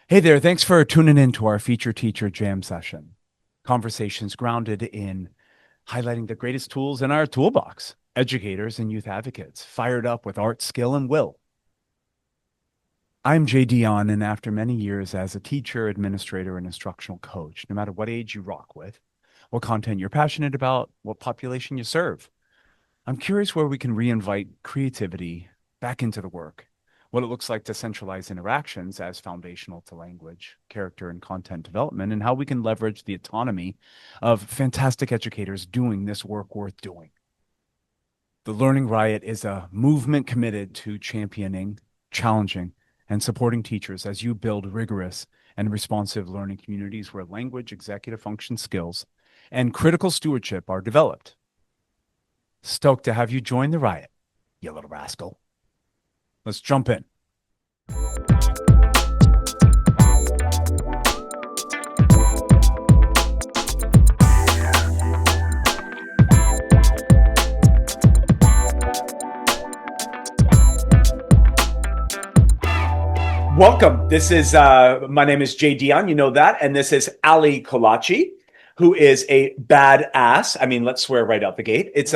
Hey there, thanks for tuning in to our feature teacher jam session. Conversations grounded in highlighting the greatest tools in our toolbox, educators and youth advocates, fired up with art, skill, and will. I'm Jay Dion, and after many years as a teacher, administrator, and instructional coach, no matter what age you rock with, what content you're passionate about, what population you serve, I'm curious where we can reinvite creativity back into the work, what it looks like to centralize interactions as foundational to language, character, and content development, and how we can leverage the autonomy of fantastic educators doing this work worth doing. The Learning Riot is a movement committed to championing, challenging, and supporting teachers as you build rigorous and responsive learning communities where language, executive function skills, and critical stewardship are developed. Stoked to have you join the riot, you little rascal. Let's jump in. Welcome. This is my name is Jay Dion, you know that, and this is Allie Collacchi, who is a badass. I mean, let's swear right out the gate. It's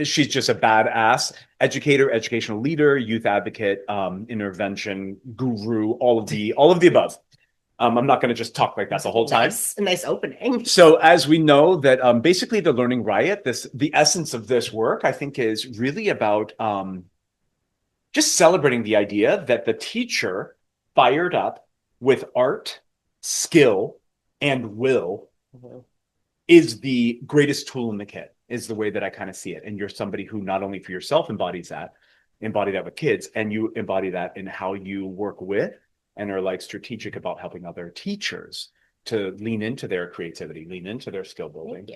she's just a badass educator, educational leader, youth advocate, intervention guru, all of the above. I'm not going to just talk like that the whole time. Nice opening. So, as we know that basically the Learning Riot, the essence of this work, I think, is really about just celebrating the idea that the teacher fired up with art, skill, and will is the greatest tool in the kit, is the way that I kind of see it. And you're somebody who not only for yourself embody that with kids, and you embody that in how you work with and are like strategic about helping other teachers to lean into their creativity, lean into their skill building.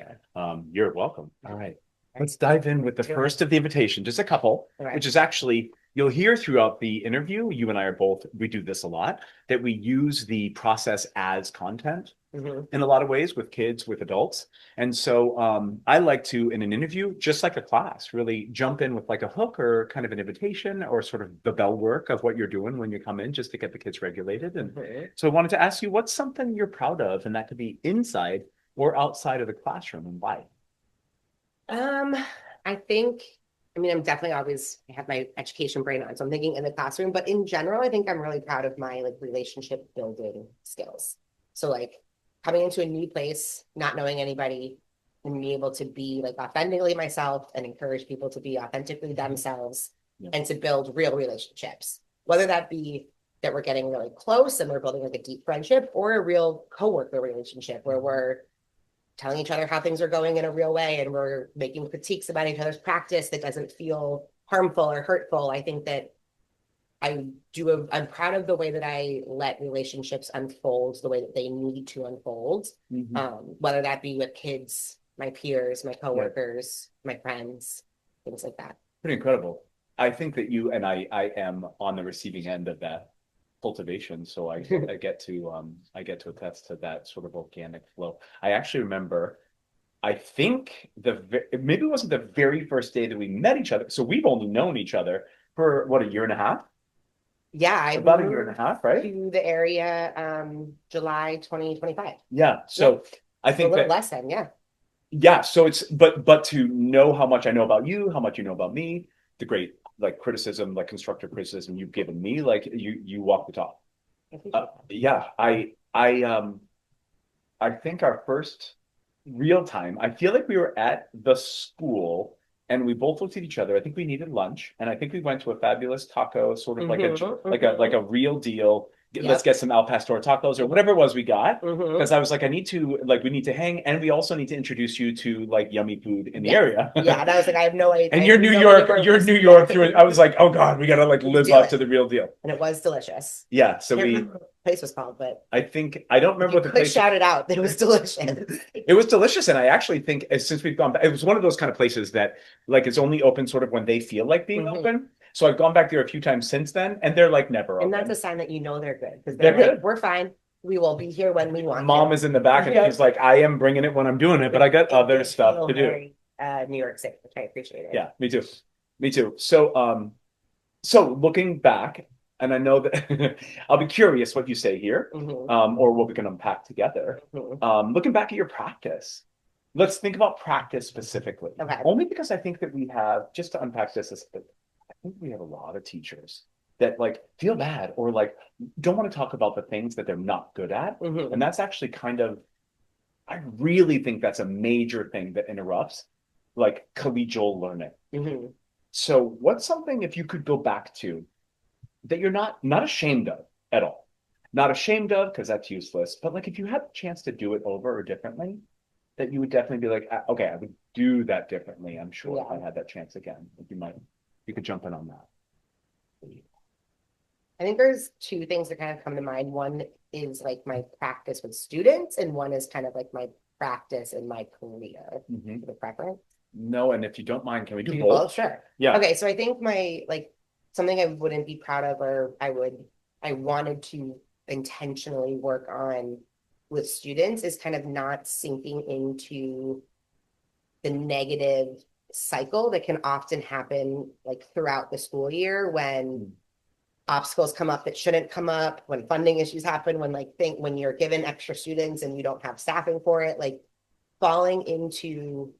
You're welcome. All right. Let's dive in with the first of the invitation, just a couple, which is actually, you'll hear throughout the interview, you and I we do this a lot, that we use the process as content in a lot of ways with kids, with adults. And so I like to, in an interview, just like a class, really jump in with like a hook or kind of an invitation or sort of the bell work of what you're doing when you come in, just to get the kids regulated. And so I wanted to ask you, what's something you're proud of? And that could be inside or outside of the classroom, and why? I'm definitely always have my education brain on, so I'm thinking in the classroom, but in general, I think I'm really proud of my relationship building skills. So coming into a new place, not knowing anybody, and being able to be authentically myself and encourage people to be authentically themselves and to build real relationships, whether that be that we're getting really close and we're building a deep friendship, or a real coworker relationship where we're telling each other how things are going in a real way, and we're making critiques about each other's practice that doesn't feel harmful or hurtful. I think that I'm proud of the way that I let relationships unfold the way that they need to unfold, whether that be with kids, my peers, my coworkers, my friends, things like that. Pretty incredible. I think that you and I am on the receiving end of that cultivation, so I get to attest to that sort of organic flow. I actually remember, I think maybe it wasn't the very first day that we met each other, so we've only known each other for what, a year and a half? About a year and a half, right? To the area July 2025. So I think a little less than so it's but to know how much I know about you, how much you know about me, the great criticism, constructive criticism you've given me, you walk the talk. I think our first real time, I feel like we were at the school and we both looked at each other. I think we needed lunch, and I think we went to a fabulous taco, sort of like a real deal. Let's get some al pastor tacos or whatever it was we got, because I was like, we need to hang, and we also need to introduce you to yummy food in the area. And I was like, I have no idea. And you're New York through it. I was like, oh God, we gotta live up to the real deal. And it was delicious. So place was called, but I don't remember what the place. Shout it out. It was delicious. It was delicious, and I actually think since we've gone back, it was one of those kind of places that it's only open sort of when they feel like being open. So I've gone back there a few times since then, and they're never open. And that's a sign that they're good, because they're good. We're fine. We will be here when we want. Mom is in the back, and she's like, I am bringing it when I'm doing it, but I got other stuff to do. Very, New York City, which I appreciate it. Yeah, me too. So looking back, And I know that I'll be curious what you say here, Hmm. or what we can unpack together. Hmm. Looking back at your practice, let's think about practice specifically. Okay. Only because I think that we have, just to unpack this, I think we have a lot of teachers that like feel bad or like don't want to talk about the things that they're not good at. And Hmm. that's actually kind of, I really think that's a major thing that interrupts like collegial learning. Hmm. So what's something if you could go back to that you're not ashamed of at all? Not ashamed of because that's useless, but like if you had the chance to do it over or differently, that you would definitely be like, okay, I would do that differently. I'm sure if Yeah. I had that chance again, you could jump in on that. I think there's two things that kind of come to mind. One is like my practice with students, and one is kind of like my practice in my career. Mhm. The preference. No, and if you don't mind, can we do Do both? both? Sure. Yeah. Okay, so I think my like something I wouldn't be proud of, or I wanted to intentionally work on with students is kind of not sinking into the negative cycle that can often happen like throughout the school year when obstacles come up that shouldn't come up, when funding issues happen, when when you're given extra students and you don't have staffing for it, like falling into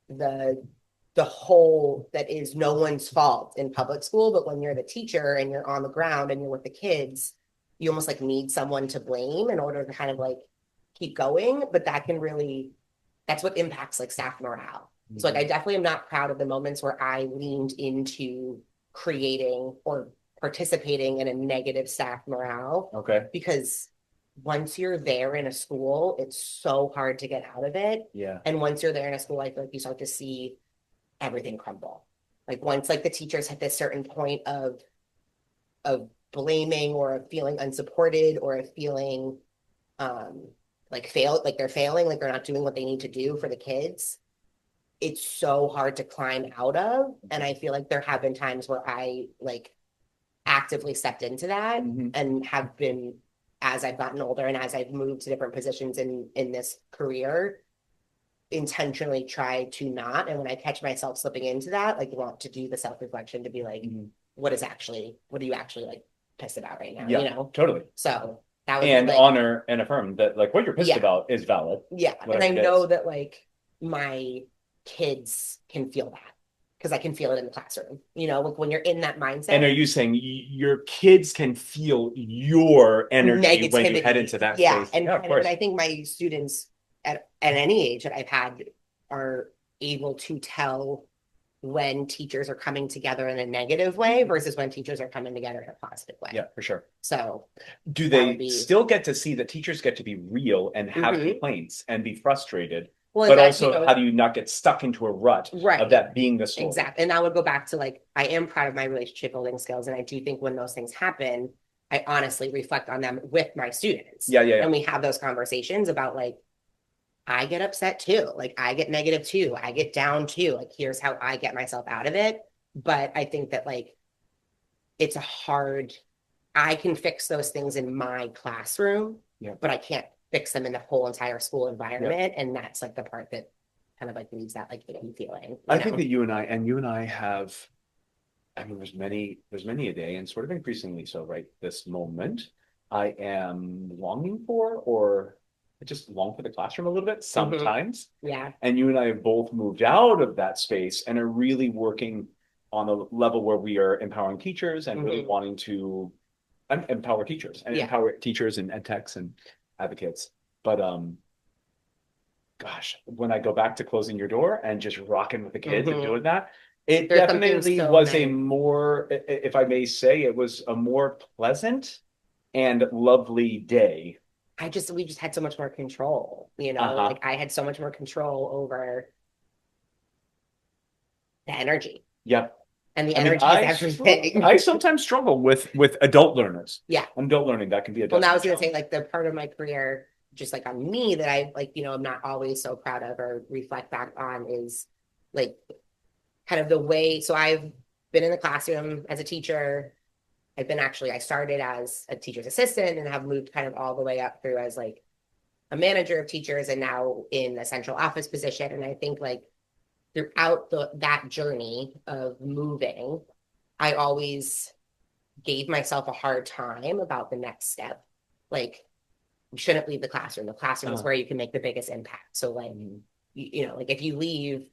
the the hole that is no one's fault in public school. But when you're the teacher and you're on the ground and you're with the kids, you almost like need someone to blame in order to kind of like keep going. But that can really, that's what impacts like staff morale. So like I definitely am not proud of the moments where I leaned into creating or participating in a negative staff morale, Okay. because once you're there in a school, it's so hard to get out of it. Yeah. And once you're there in a school, I feel like you start to see everything crumble. Like once like the teachers hit this certain point of blaming or of feeling unsupported or of feeling um like they're failing, like they're not doing what they need to do for the kids, it's so hard to climb out of. And I feel like there have been times where I like actively stepped into that Mm-hmm. and have been, as I've gotten older and as I've moved to different positions in this career, intentionally try to not. And when I catch myself slipping into that, like want to do the self-reflection to be like, Mm-hmm. what are you actually like pissed about right now? Yeah, You know? totally. So that would be And like, honor and affirm that like what you're pissed yeah, about is valid, yeah. And whatever I it know is. that like my kids can feel that because I can feel it in the classroom, you know, like when you're in that And mindset. are you saying your kids can feel your energy when you head Negativity. into that Yeah. space? And Yeah, of kind of, and course. I think my students at any age that I've had are able to tell when teachers are coming together in a negative way versus when teachers are coming together in a positive way. Yeah, for sure. So Do that would they be, still get to see that teachers get to be real and have mhm. complaints and be frustrated? Well, and But that, also, how do you not get stuck into a rut of right. that being the story? Exactly. And that would go back to like, I am proud of my relationship building skills. And I do think when those things happen, I honestly reflect on them with my students. Yeah, yeah, yeah. And we have those conversations about like, I get upset too. Like I get negative too. I get down too. Like here's how I get myself out of it. But I think that like it's a hard, I can fix those things in my classroom, Yeah. but I can't fix them in the whole entire school Yeah. environment. And that's like the part that kind of like leaves that like icky feeling. I think that you and I have, I mean, there's many a day, and sort of increasingly so right this moment. I am longing for, or I just long for the classroom a little bit Mhm. sometimes. Yeah. And you and I have both moved out of that space and are really working on a level where we are empowering teachers and really Mhm. wanting to empower teachers and Yeah. empower teachers and ed techs and advocates. But gosh, when I go back to closing your door and just rocking with the kids and Mhm. doing that, it There's something definitely so was a nice. more, if I may say, it was a more pleasant and lovely day. We just had so much more control, you know, Uh-huh. like I had so much more control over the energy, Yep. and the I mean, energy is everything. I sometimes struggle with adult learners. Yeah. Adult learning, that can be a Well, now I definite was gonna say challenge. like the part of my career, just like on me that I like, you know, I'm not always so proud of or reflect back on is like kind of the way. So I've been in the classroom as a teacher. I started as a teacher's assistant and have moved kind of all the way up through as like a manager of teachers and now in a central office position. And I think like throughout that journey of moving, I always gave myself a hard time about the next step. Like, you shouldn't leave the classroom. The classroom is where you can make the biggest impact. So like, you know, like if you leave,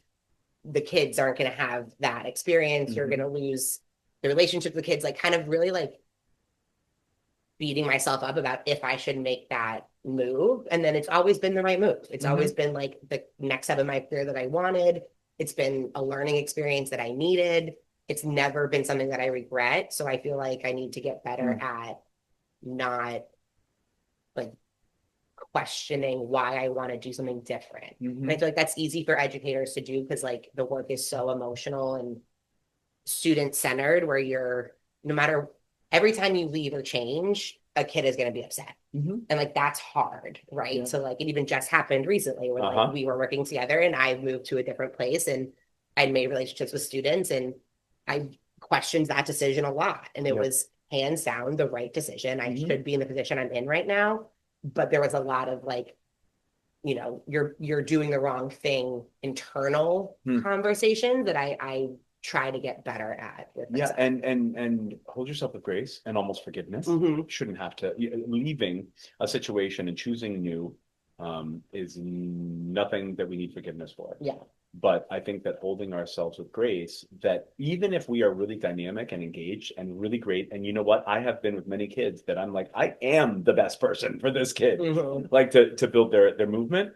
the kids aren't going to have that experience. You're going to lose the relationship with the kids, like kind of really like beating myself up about if I should make that move. And then it's always been the right move. It's always been like the next step in my career that I wanted. It's been a learning experience that I needed. It's never been something that I regret. So I feel like I need to get better at not like questioning why I want to do something different. And I feel like that's easy for educators to do because like the work is so emotional and student centered where you're no matter every time you leave or change, a kid is going to be upset. And like that's hard, right? Yeah. So like it even just happened recently where like we were working together and I moved to a different place and I'd made relationships with students and I questioned that decision a lot. And it was hands down the right decision. I should be in the position I'm in right now. But there was a lot of like, you know, you're doing the wrong thing internal conversations that I try to get better at with myself. And hold yourself with grace and almost forgiveness. Shouldn't have to. Leaving a situation and choosing new is nothing that we need forgiveness for. Yeah. But I think that holding ourselves with grace, that even if we are really dynamic and engaged and really great, and you know what, I have been with many kids that I'm like, I am the best person for this kid, like to build their movement.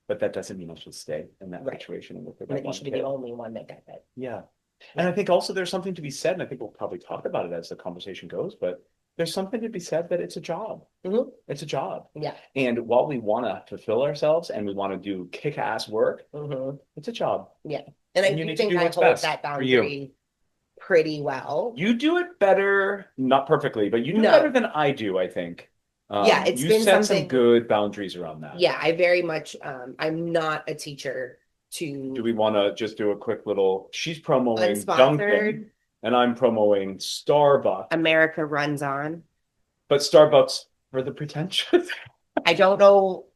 But that doesn't mean I should stay in that situation and with that you should be the only one that does it. Yeah. And I think also there's something to be said, and I think we'll probably talk about it as the conversation goes, but there's something to be said that it's a job. It's a job. Yeah. And while we want to fulfill ourselves and we want to do kick-ass work, it's a job. Yeah. And I do think I hold that boundary pretty well. You do it better, not perfectly, but you do better than I do, I think. Yeah, it's you been set some good boundaries around that. Yeah, I very much, I'm not a teacher to. Do we want to just do a quick little, she's promoting Dunkin' and I'm promoting Starbucks. America runs on. But Starbucks for the pretentious. I don't know.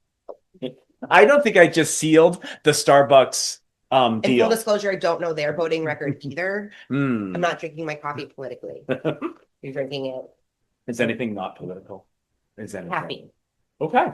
I don't think I just sealed the Starbucks deal. In full disclosure, I don't know their voting record either. I'm not drinking my coffee politically. You're drinking it. Is anything not political? Is anything? Caffeine. Okay.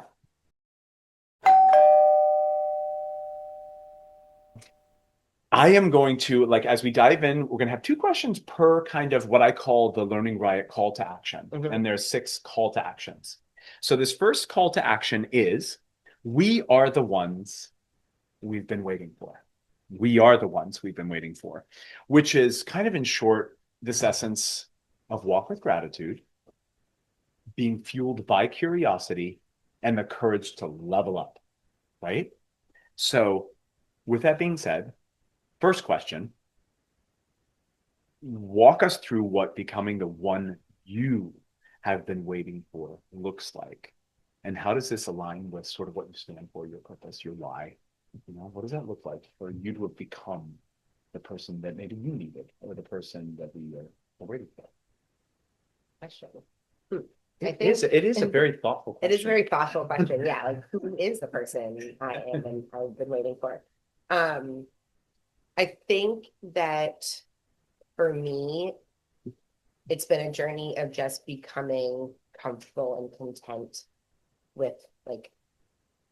I am going to, like, as we dive in, we're going to have 2 questions per kind of what I call the Learning Riot call to action. And there's 6 call to actions. So this first call to action is, we are the ones we've been waiting for. We are the ones we've been waiting for, which is kind of in short, this essence of walk with gratitude, being fueled by curiosity and the courage to level up, right? So with that being said, first question, walk us through what becoming the one you have been waiting for looks like. And how does this align with sort of what you stand for, your purpose, your why? You know, what does that look like for you to have become the person that maybe you needed or the person that we are waiting for? Question. It is a very thoughtful question. It is a very thoughtful question. Yeah, like who is the person I am and I've been waiting for? I think that for me, it's been a journey of just becoming comfortable and content with like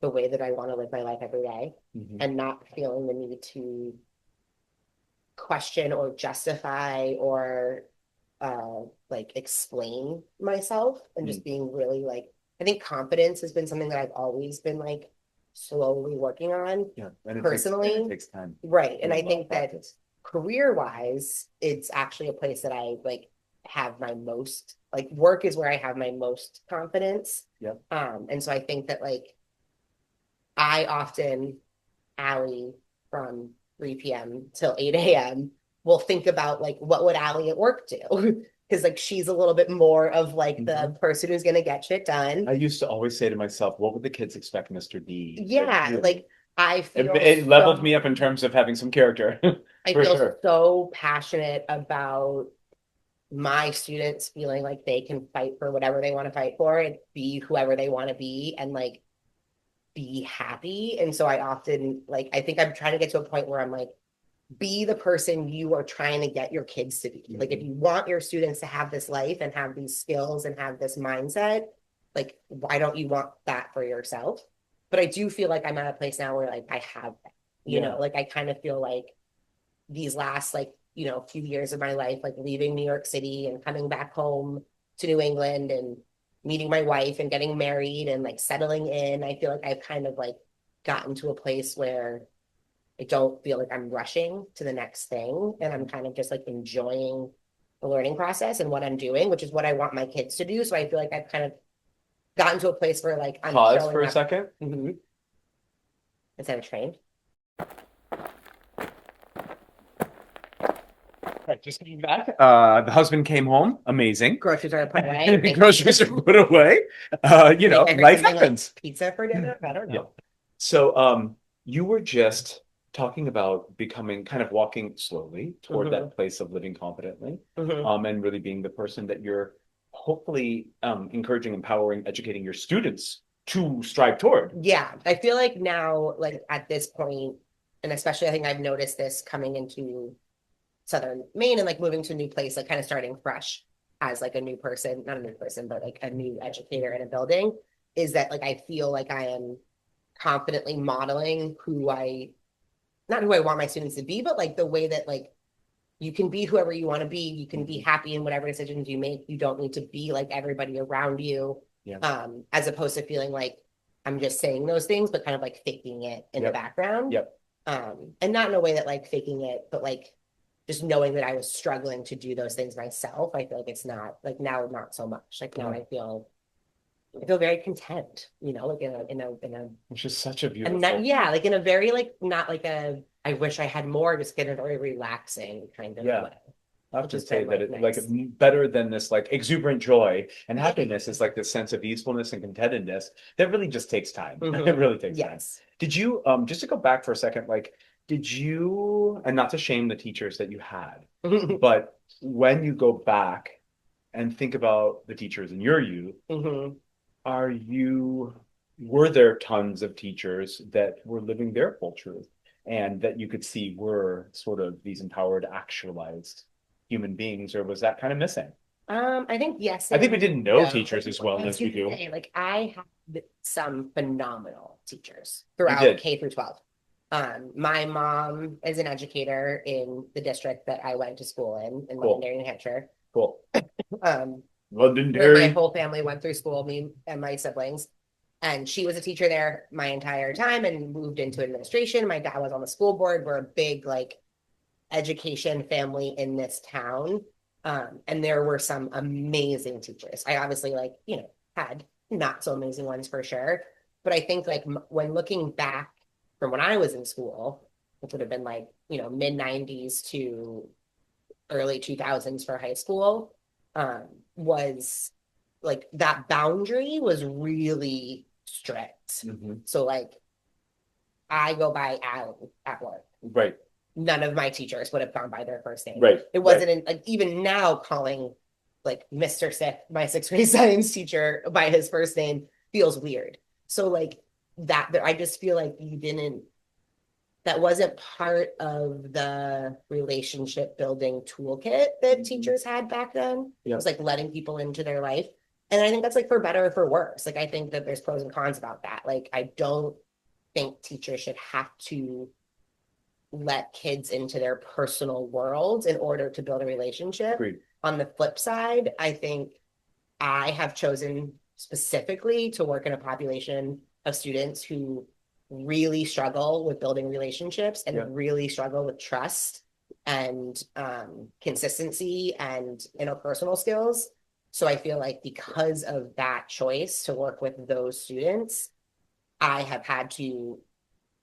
the way that I want to live my life every day and not feeling the need to question or justify or like explain myself and just being really like, I think confidence has been something that I've always been like slowly working on personally. It takes time. Right. And I think that career wise, it's actually a place that I like have my most like work is where I have my most confidence. Yep. And so I think that like I often, Allie from 3 p.m. till 8 a.m. will think about like what would Allie at work do? Because like she's a little bit more of like the person who's gonna get shit done. I used to always say to myself, what would the kids expect Mr. D? Yeah, like I feel it leveled me up in terms of having some character. I feel so passionate about my students feeling like they can fight for whatever they want to fight for and be whoever they want to be and like be happy. And so I often like I think I'm trying to get to a point where I'm like be the person you are trying to get your kids to be. Like, if you want your students to have this life and have these skills and have this mindset, like, why don't you want that for yourself? But I do feel like I'm at a place now where like I have that, you know, like I kind of feel like these last like, you know, few years of my life, like leaving New York City and coming back home to New England and meeting my wife and getting married and like settling in, I feel like I've kind of like gotten to a place where I don't feel like I'm rushing to the next thing. And I'm kind of just like enjoying the learning process and what I'm doing, which is what I want my kids to do. So I feel like I've kind of gotten to a place where like I'm Pause showing for a up. second. Is that a train? Right, just coming back. The husband came home. Amazing. Groceries are put away. Groceries are put away. You know, life happens. Like pizza for dinner? I don't know. Yeah. So, you were just talking about becoming kind of walking slowly toward that place of living confidently, and really being the person that you're hopefully encouraging, empowering, educating your students to strive toward. Yeah, I feel like now, like at this point, and especially I think I've noticed this coming into Southern Maine and like moving to a new place, like kind of starting fresh as like a new person, not a new person, but like a new educator in a building, is that like I feel like I am confidently modeling not who I want my students to be, but like the way that like you can be whoever you want to be. You can be happy in whatever decisions you make. You don't need to be like everybody around you. As opposed to feeling like I'm just saying those things, but kind of like faking it in the background. And not in a way that like faking it, but like just knowing that I was struggling to do those things myself. I feel like it's not like now, not so much. Like now I feel very content, you know, like in a which is such a beautiful. and not, yeah, like in a very like not like a I wish I had more, just get a very relaxing kind of way. I have to say that it like better than this like exuberant joy and happiness is like this sense of easefulness and contentedness that really just takes time. It really takes time. Did you just to go back for a second, like did you, and not to shame the teachers that you had, but when you go back and think about the teachers in your youth, were there tons of teachers that were living their full truth and that you could see were sort of these empowered, actualized human beings, or was that kind of missing? I think yes. I think we didn't know teachers as well as we do. Like I had some phenomenal teachers throughout K through 12. My mom is an educator in the district that I went to school in Londonderry, New Hampshire. Cool. Londonderry. My whole family went through school, me and my siblings. And she was a teacher there my entire time and moved into administration. My dad was on the school board. We're a big like education family in this town. And there were some amazing teachers. I obviously like, you know, had not so amazing ones for sure. But I think like when looking back from when I was in school, which would have been like, you know, mid 90s to early 2000s for high school, was like that boundary was really strict. So like I go by Allie at work. Right. None of my teachers would have gone by their first name. Right. It wasn't like even now calling like Mr. Sick, my sixth grade science teacher, by his first name feels weird. So like that I just feel like that wasn't part of the relationship building toolkit that teachers had back then. It was like letting people into their life. And I think that's like for better or for worse. Like I think that there's pros and cons about that. Like I don't think teachers should have to let kids into their personal worlds in order to build a relationship. Agreed. On the flip side, I think I have chosen specifically to work in a population of students who really struggle with building relationships and really struggle with trust and consistency and interpersonal skills. So I feel like because of that choice to work with those students, I have had to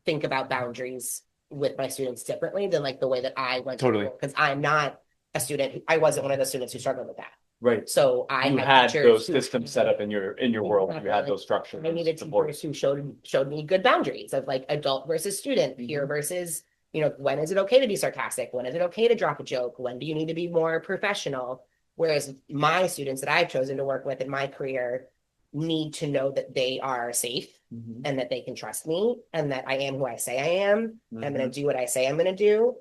think about boundaries with my students differently than like the way that I went to school, because I'm not a student. I wasn't one of the students who struggled with that. Right. So I had those systems set up in your world. You had those structures. I needed teachers who showed me good boundaries of like adult versus student, peer versus, you know, when is it okay to be sarcastic? When is it okay to drop a joke? When do you need to be more professional? Whereas my students that I've chosen to work with in my career need to know that they are safe and that they can trust me and that I am who I say I am. I'm going to do what I say I'm going to do.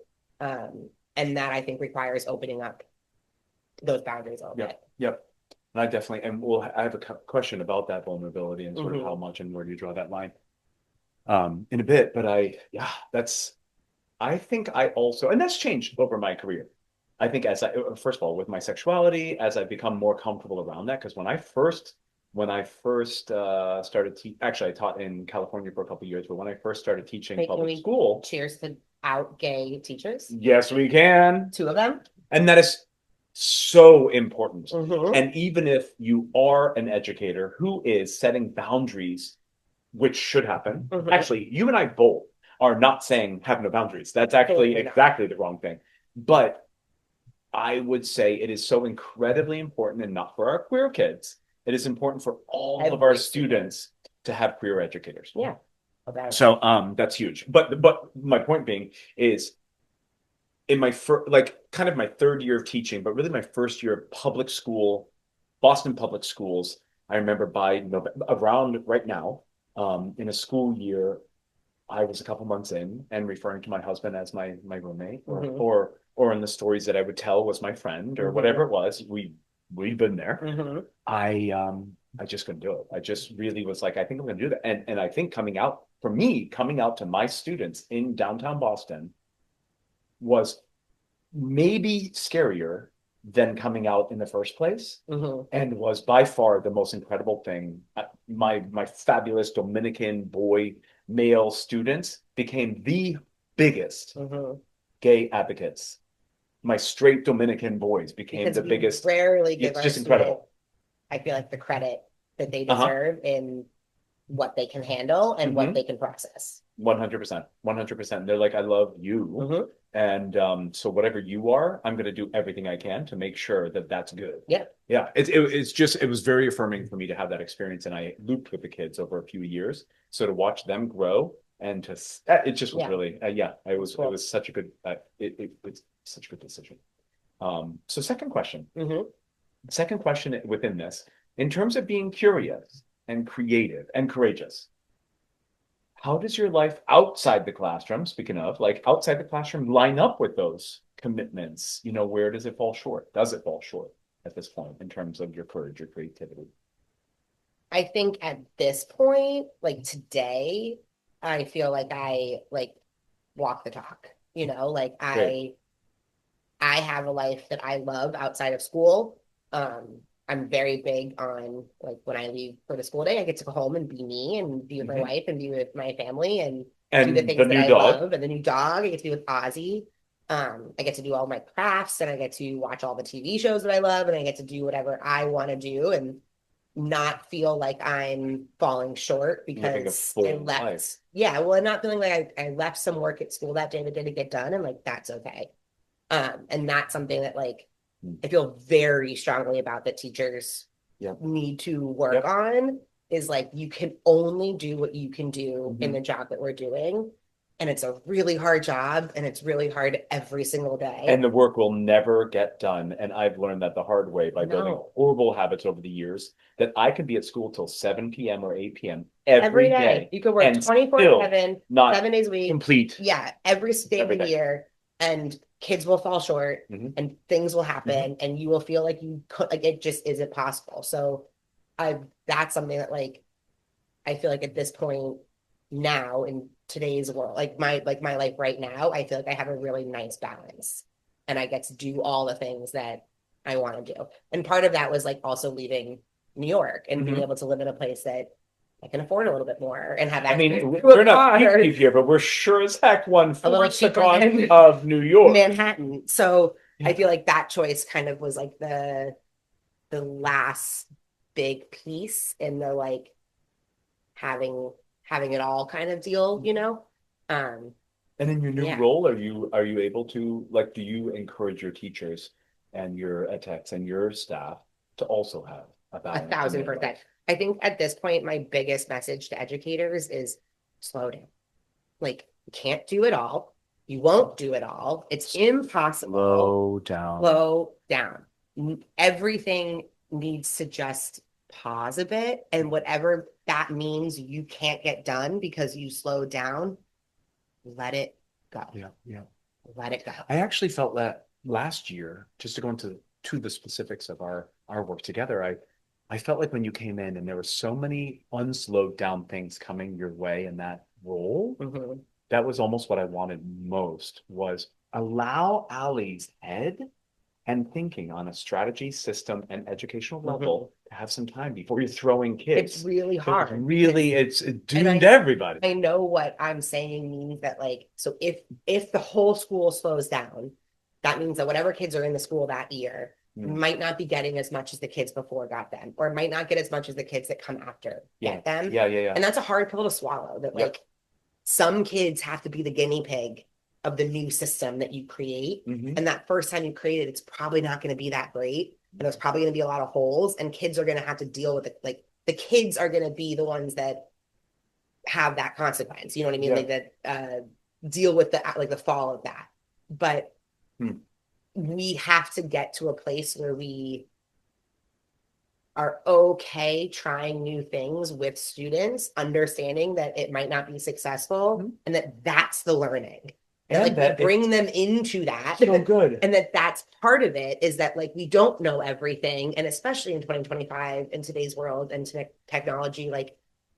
And that I think requires opening up those boundaries a little Yep. bit. Yep. And I definitely, and I have a question about that vulnerability and sort of how Mhm. much and where do you draw that line in a bit. But I think I also, and that's changed over my career. I think first of all, with my sexuality, as I've become more comfortable around that, because when I first started, actually, I taught in California for a couple of years, but when I first started teaching Wait, can public we school, cheers to out gay teachers? yes, we can. Two of them? And that is so important. Mm-hmm. And even if you are an educator who is setting boundaries, which should happen, Mm-hmm. actually, you and I both are not saying have no boundaries. That's actually Absolutely not. exactly the wrong thing. But I would say it is so incredibly important, and not for our queer kids. It is important for all of our Every student. students to have queer educators. Yeah. About So that's huge. But my point being is in my first, like kind of my third year of teaching, but really my first year of public school, Boston public schools. I remember by November, around right now, in a school year, I was a couple months in and referring to my husband as my roommate, mm-hmm. or in the stories that I would tell was my friend or Mm-hmm. whatever it was. We've been there. Mm-hmm. I just couldn't do it. I just really was like, I think I'm gonna do that. And I think coming out for me, coming out to my students in downtown Boston was maybe scarier than coming out in the first place, Mm-hmm. and was by far the most incredible thing. My fabulous Dominican boy male students became the biggest Mm-hmm. gay advocates. My straight Dominican boys became Because the we biggest. rarely give It's our just student, incredible. I feel like, the credit that they Uh-huh. deserve in what they can handle and what Mm-hmm. they can process. 100%. 100%. They're like, I love you. Mm-hmm. And so whatever you are, I'm going to do everything I can to make sure that that's good. Yeah. Yeah. It's just, it was very affirming for me to have that experience. And I looped with the kids over a few years. So to watch them grow and it just was Yeah. really, it Cool. was such a good, it's such a good decision. So Mm-hmm. second question within this, in terms of being curious and creative and courageous, how does your life outside the classroom, speaking of like outside the classroom, line up with those commitments? Where does it fall short? Does it fall short at this point in terms of your courage, your creativity? I think at this point, like today, I feel like I like walk the talk, like Great. I have a life that I love outside of school. I'm very big on like when I leave for the school day, I get to go home and be me and be with my Mhm. wife and be with my family and do the And the things that new I dog. love. And the new dog, I get to be with Ozzy. I get to do all my crafts and I get to watch all the TV shows that I love and I get to do whatever I want to do and not feel like I'm falling short Living a because I full life. left. Yeah, well, not feeling like I left some work at school that day that didn't get done and like that's okay. And that's something that like Mm. I feel very strongly about that teachers Yep. need to work Yep. on is like you can only do what you can do in Mhm. the job that we're doing. And it's a really hard job and it's really hard every single day. And the work will never get done. And I've learned that the hard way by building No, horrible habits over the years, that I could be at school till 7 p.m. or 8 p.m. every every day. day You could work and still 24/7, not 7 days a week. complete Yeah, every day of every the day. year. And kids will fall short Mhm. and things will happen Mhm. and you will feel like you could like it just isn't possible. So I that's something that like I feel like at this point now in today's world, like my life right now, I feel like I have a really nice balance and I get to do all the things that I want to do. And part of that was like also leaving New York and being Mhm. able to live in a place that I can afford a little bit more and have I access mean, to a we're not car cheap here, but we're sure as heck one a little fourth the cheaper cost than of New York. Manhattan. So I Yeah. feel like that choice kind of was like the last big piece in the like having having it all kind of deal. Um, And in your new yeah, role, are you able to like, do you encourage your teachers and your ed techs and your staff to also have a a balance in thousand their percent. life? I think at this point, my biggest message to educators is slow down. Like, you can't do it all. You won't do it all. It's impossible. Slow down. Slow down. Everything needs to just pause a bit. And whatever that means you can't get done because you slowed down, let it go. Yeah, yeah. let it go. I actually felt that last year, just to go into to the specifics of our work together, I felt like when you came in and there were so many unslowed down things coming your way in that role, Mm-hmm. that was almost what I wanted most was allow Allie's head and thinking on a strategy, system, and educational Mm-hmm. level to have some time before you're throwing It's kids. really It's hard because, really, it's and doomed everybody. I know what I'm saying means that like, so if the whole school slows down, that means that whatever kids are in the school that year Mm. might not be getting as much as the kids before got them, or might not get as much as the kids that come after Yeah, get them. yeah, yeah, yeah. And that's a hard pill to swallow, that Yep. like some kids have to be the guinea pig of the new system that you create. Hmm. And that first time you create it, it's probably not going to be that great. And there's probably going to be a lot of holes, and kids are going to have to deal with it. Like the kids are going to be the ones that have that consequence. You know what I mean? Yeah. Like that deal with the like the fall of that. But Hmm. we have to get to a place where we are okay trying new things with students, understanding that it might not be successful, Mhm. and that that's the learning. That And like we that bring it's them into that, so good. and that that's part of it, is that like we don't know everything, and especially in 2025 in today's world and technology, like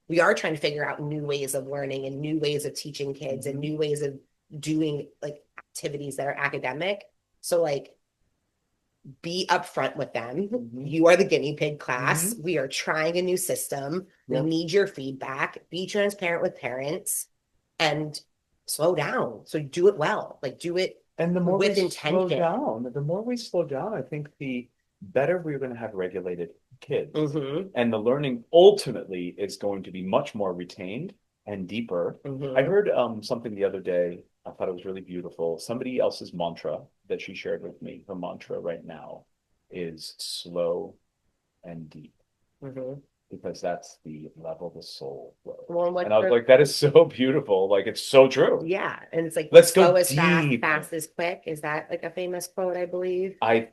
we are trying to figure out new ways of learning and new ways of teaching kids and Mhm. new ways of doing like activities that are academic. So like be upfront with them. Mhm. You are the guinea pig class. Mhm. We are trying a new system. We Yep. need your feedback. Be transparent with parents and slow down. So do it well. Like do it And the more we with slow intention. down, the more we slow down, I think the better we're going to have regulated kids. Mm-hmm. And the learning ultimately is going to be much more retained and deeper. I Mm-hmm. heard something the other day. I thought it was really beautiful. Somebody else's mantra that she shared with me, her mantra right now is slow and deep, Mm-hmm. because that's the level the soul flows. Well, and And what's I was the like, that is so beautiful. Like, it's so true. yeah, and it's like Let's go slow is fast, deep. fast is quick. Is that like a famous quote, I believe, I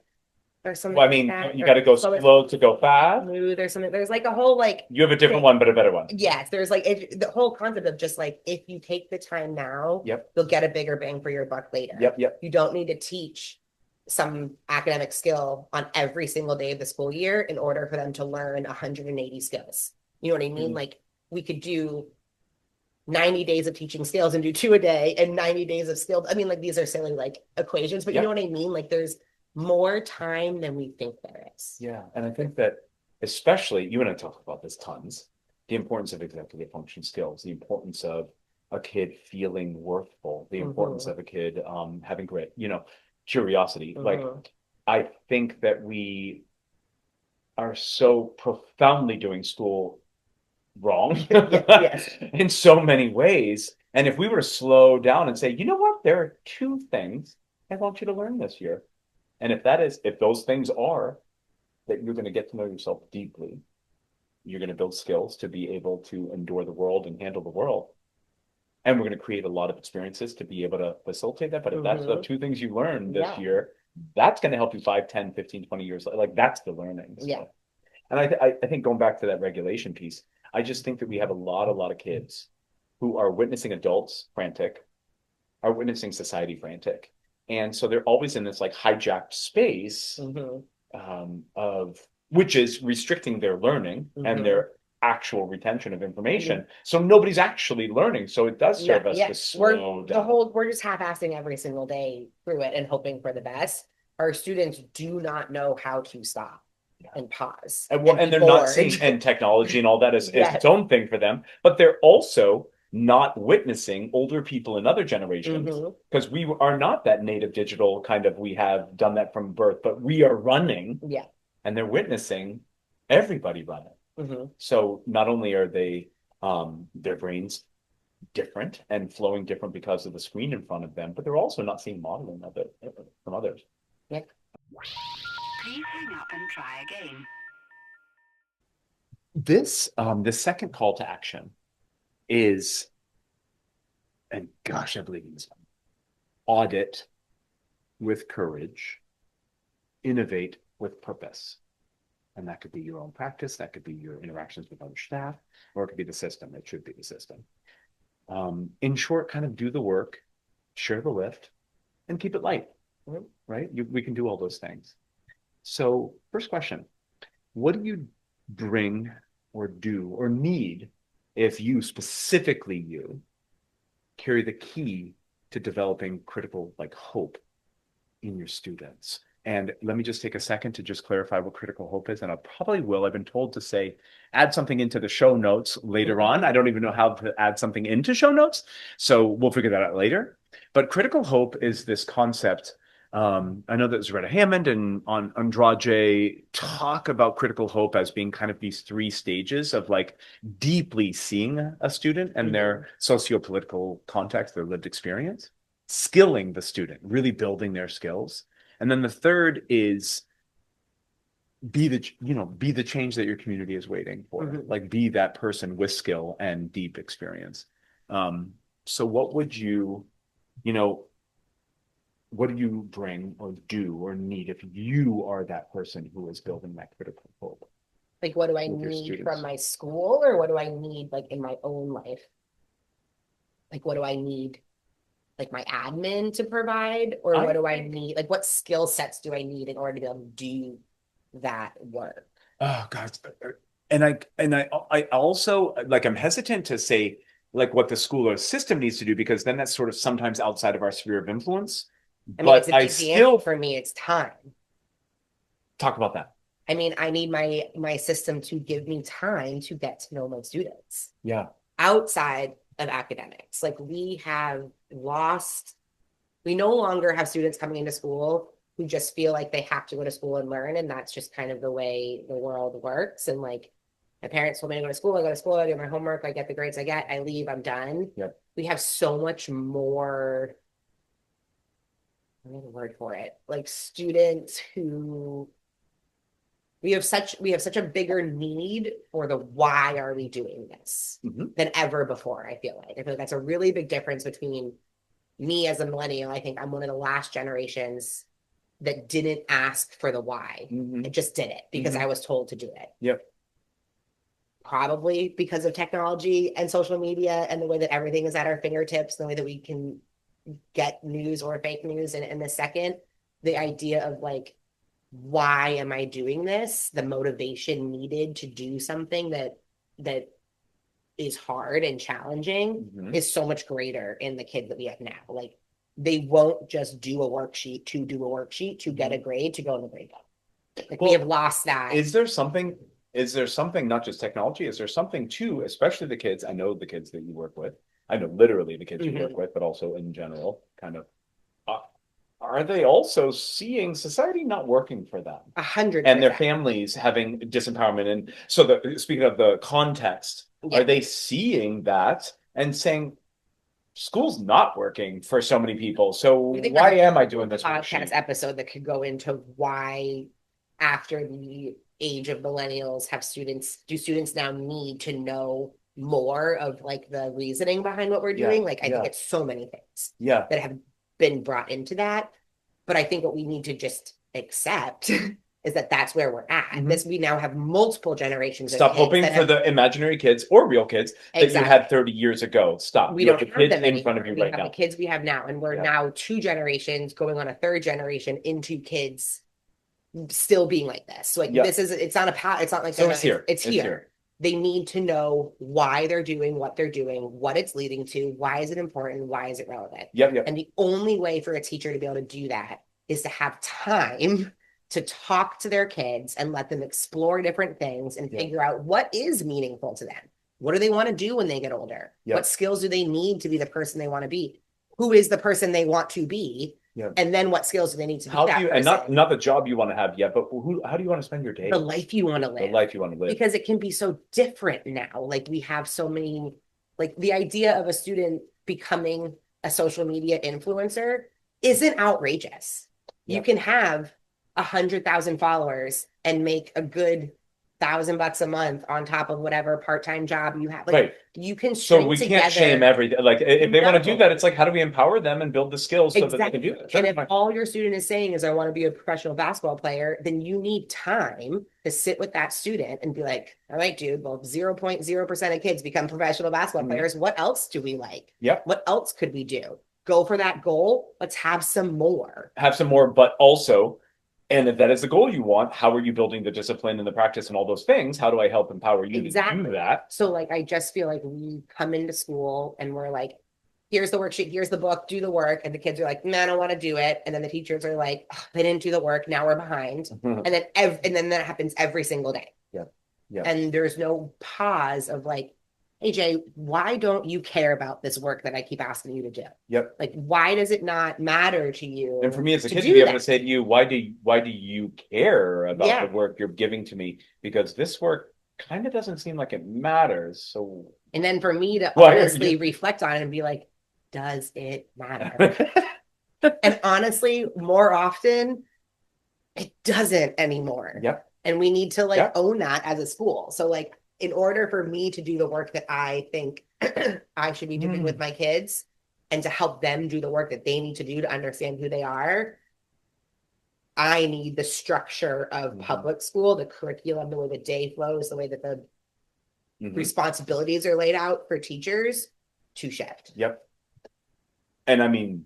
or something Well, I like mean, that, you got or to go slow is slow to go fast. smooth or something. There's like a whole like You have a different thing. one, but a better one. Yes, there's like the whole concept of just like if you take the time now, Yep. you'll get a bigger bang for your buck later. Yep. Yep. You don't need to teach some academic skill on every single day of the school year in order for them to learn 180 skills. You know what I mean? Mhm. Like we could do 90 days of teaching skills and do two a day and 90 days of skills. I mean, like these are silly like equations, but you know Yep. what I mean? Like there's more time than we think there is. Yeah. And I think that especially you and I talk about this tons, the importance of executive function skills, the importance of a kid feeling worthful, the importance Mm-hmm. of a kid having grit, curiosity. Like, Mm-hmm. I think that we are so profoundly doing school wrong Yeah, yes. in so many ways. And if we were to slow down and say, you know what, there are two things I want you to learn this year. And if those things are that you're going to get to know yourself deeply, you're going to build skills to be able to endure the world and handle the world. And we're going to create a lot of experiences to be able to facilitate that. But if that's the Mm-hmm. two things you learn this Yeah. year, that's going to help you 5, 10, 15, 20 years. Like that's the learning. So. Yeah. And I think going back to that regulation piece, I just think that we have a lot of kids who are witnessing adults frantic, are witnessing society frantic. And so they're always in this like hijacked space Mm-hmm. of which is restricting their learning and Mm-hmm. their actual retention of Mm-hmm. information. So nobody's actually learning. So it does No, serve us yeah, to slow down. we're just half-assing every single day through it and hoping for the best. Our students do not know how to stop Yeah. and pause And, and and be they're not bored. seeing, and technology and all that is Yes. its own thing for them, but they're also not witnessing older people in other generations Mm-hmm. because we are not that native digital kind of, we have done that from birth, but we are running Yeah. and they're witnessing everybody running. Mm-hmm. So not only are they their brains different and flowing different because of the screen in front of them, but they're also not seeing modeling of it from others. Yeah. Please hang up and try again. The second call to action is, and gosh, I believe in this one, audit with courage, innovate with purpose. And that could be your own practice, that could be your interactions with other staff, or it could be the system. It should be the system. In short, kind of do the work, share the lift, and keep it light, right? We can do all those things. So first question, what do you bring or do or need if you, specifically you, carry the key to developing critical like hope in your students? And let me just take a second to just clarify what critical hope is. And I probably will. I've been told to say, add something into the show notes later on. I don't even know how to add something into show notes. So we'll figure that out later. But critical hope is this concept. I know that Zaretta Hammond and on Andrade talk about critical hope as being kind of these three stages of like deeply seeing a student and their socio-political context, their lived experience, skilling the student, really building their skills. And then the third is be the change that your community is waiting for. Like be that person with skill and deep experience. So what would you what do you bring or do or need if you are that person who is building that critical hope? Like, what do I With your need students. from my school, or what do I need like in my own life? Like, what do I need, like my admin to provide, or what do I need? Like, what skill sets do I need in order to be able to do that work? Oh God. And I also like I'm hesitant to say like what the school or system needs to do because then that's sort of sometimes outside of our sphere of influence. I mean, it's But a I big still answer for me. It's time. talk about that. I mean, I need my system to give me time to get to know my students Yeah. outside of academics. Like we no longer have students coming into school who just feel like they have to go to school and learn. And that's just kind of the way the world works. And like my parents told me to go to school, I do my homework, I get the grades I get, I leave, I'm done. Yep. We have so much more, I don't know the word for it, like students who we have such a bigger need for the why are we doing this than ever before. I feel like that's a really big difference between me as a millennial. I think I'm one of the last generations that didn't ask for the why. It just did it because I was told to do it. Yep. Probably because of technology and social media and the way that everything is at our fingertips, the way that we can get news or fake news in a second. The idea of like, why am I doing this? The motivation needed to do something that is hard and challenging is so much greater in the kids that we have now. Like they won't just do a worksheet to get a grade to go in the grade book. Like we have lost that. Is there something, not just technology, is there something too, especially the kids, I know the kids that you work with, I know literally the kids you work with, but also in general, kind of, are they also seeing society not working for them? 100%. And their families having disempowerment. And so speaking of the context, are they seeing that and saying, school's not working for so many people, so why am I doing this podcast episode that could go into why after the age of millennials do students now need to know more of like the reasoning behind what we're doing? Like I think it's so many things that have been brought into that. But I think what we need to just accept is that that's where we're at. This we now have multiple generations. Stop hoping for the imaginary kids or real kids that you had 30 years ago. Stop. We don't have kids them in front of you right now. We have the kids we have now, and we're now 2 generations going on a 3rd generation into kids still being like this. So like this is it's not like so it's here. They need to know why they're doing what they're doing, what it's leading to, why is it important, why is it relevant. And the only way for a teacher to be able to do that is to have time to talk to their kids and let them explore different things and figure out what is meaningful to them. What do they want to do when they get older? What skills do they need to be the person they want to be? Who is the person they want to be? And then what skills do they need to be that person? And not the job you want to have yet, but how do you want to spend your day? The life you want to live. The life you want to live. Because it can be so different now. Like we have so many, like the idea of a student becoming a social media influencer isn't outrageous. You can have 100,000 followers and make a good $1,000 a month on top of whatever part-time job you have. Like you can so we can't shame everything. Like if they want to do that, it's like how do we empower them and build the skills so that they can do it? And if all your student is saying is I want to be a professional basketball player, then you need time to sit with that student and be like, all right, dude, well, 0.0% of kids become professional basketball players. What else do we like? What else could we do? go for that goal. Let's have some more. Have some more, but also, and if that is the goal you want, how are you building the discipline and the practice and all those things? How do I help empower you to do that? So like, I just feel like we come into school and we're like, here's the worksheet, here's the book, do the work. And the kids are like, man, I don't want to do it. And then the teachers are like, oh, they didn't do the work. Now we're behind. And then that happens every single day. Yeah. Yeah. And there's no pause of like, hey Jay, why don't you care about this work that I keep asking you to do? Yep. Like, why does it not matter to you? And for me as a to kid do to be able that? to say to you, why do you care about Yeah. the work you're giving to me? Because this work kind of doesn't seem like it matters. So And then for me to Why are honestly you- reflect on it and be like, does it matter? And honestly, more often, it doesn't anymore. Yep. And we need to like Yep. own that as a school. So like, in order for me to do the work that I think I should be doing with my kids and to help them do the work that they need to do to understand who they are, I need the structure of public school, the curriculum, the way the day flows, the way that the responsibilities are laid out for teachers to shift. Yep. And I mean,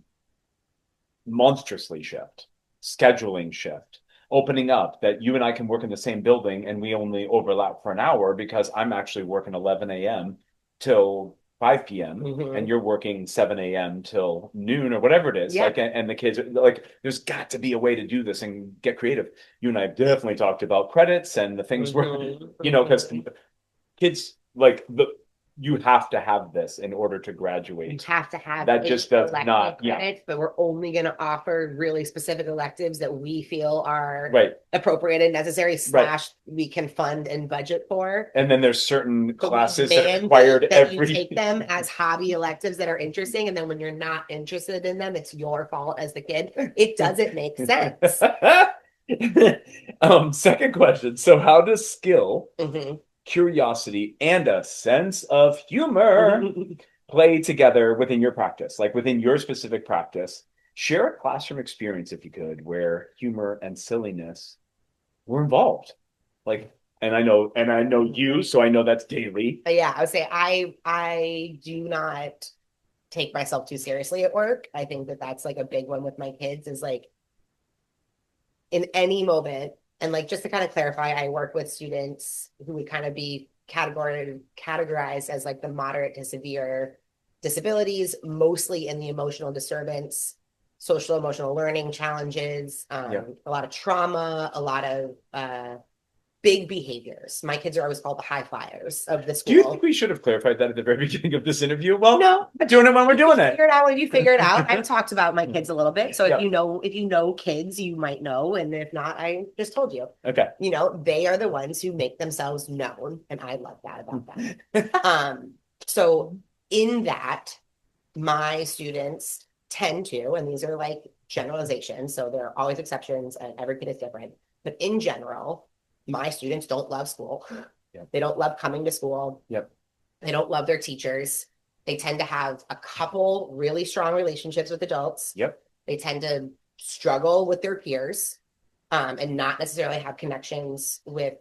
monstrously shift, scheduling shift, opening up that you and I can work in the same building and we only overlap for an hour because I'm actually working 11 a.m. till 5 p.m. and you're working 7 a.m. till noon or whatever it is. Yeah. Like, and the kids like, there's got to be a way to do this and get creative. You and I have definitely talked about credits and the things where, you know, because kids like you have to have this in order to graduate. You have to have That just does elective not, credits, but we're only going to offer really specific electives that we feel are right. appropriate and necessary / we can fund and budget for. And then there's certain But we classes that are mandate required that you every take them as hobby electives that are interesting, and then when you're not interested in them, it's your fault as the kid. It doesn't make sense. Second question. So how does skill, Mhm. curiosity, and a sense of humor play together within your practice, like within your specific practice? Share a classroom experience, if you could, where humor and silliness were involved. Like, and I know you, so I know that's daily. Yeah, I would say I do not take myself too seriously at work. I think that that's like a big one with my kids is like in any moment. And like, just to kind of clarify, I work with students who would kind of be categorized as like the moderate to severe disabilities, mostly in the emotional disturbance, social emotional learning challenges, a lot of trauma, a lot of big behaviors. My kids are always called the high flyers of the school. Do you think we should have clarified that at the very beginning of this interview? Well, no, I'm doing it when we're doing it. Figure it out when you figure it out. I've talked about my kids a little bit. So Yeah. if you know kids, you might know. And if not, I just told you. Okay. You know, they are the ones who make themselves known. And I love that about them. So in that, my students tend to, and these are like generalizations, so there are always exceptions and every kid is different. But in general, my students don't love school. Yep. They don't love coming to school. Yep. They don't love their teachers. They tend to have a couple really strong relationships with adults. Yep. They tend to struggle with their peers, and not necessarily have connections with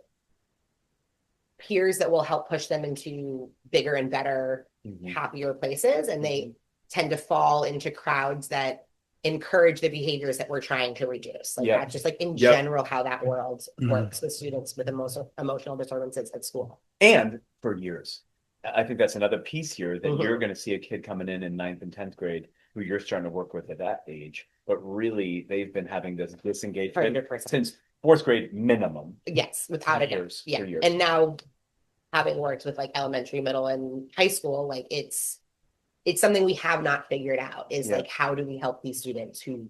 peers that will help push them into bigger and better, happier places. And they tend to fall into crowds that encourage the behaviors that we're trying to reduce. Like that's just like in general how that world works with students with emotional disturbances at school. And for years. I think that's another piece here that you're going to see a kid coming in 9th and 10th grade who you're starting to work with at that age, but really they've been having this disengagement 100%. since 4th grade minimum. Yes, without a doubt. Years, Yeah. years. And now having worked with like elementary, middle, and high school, like it's something we have not figured out is like, how do we help these students who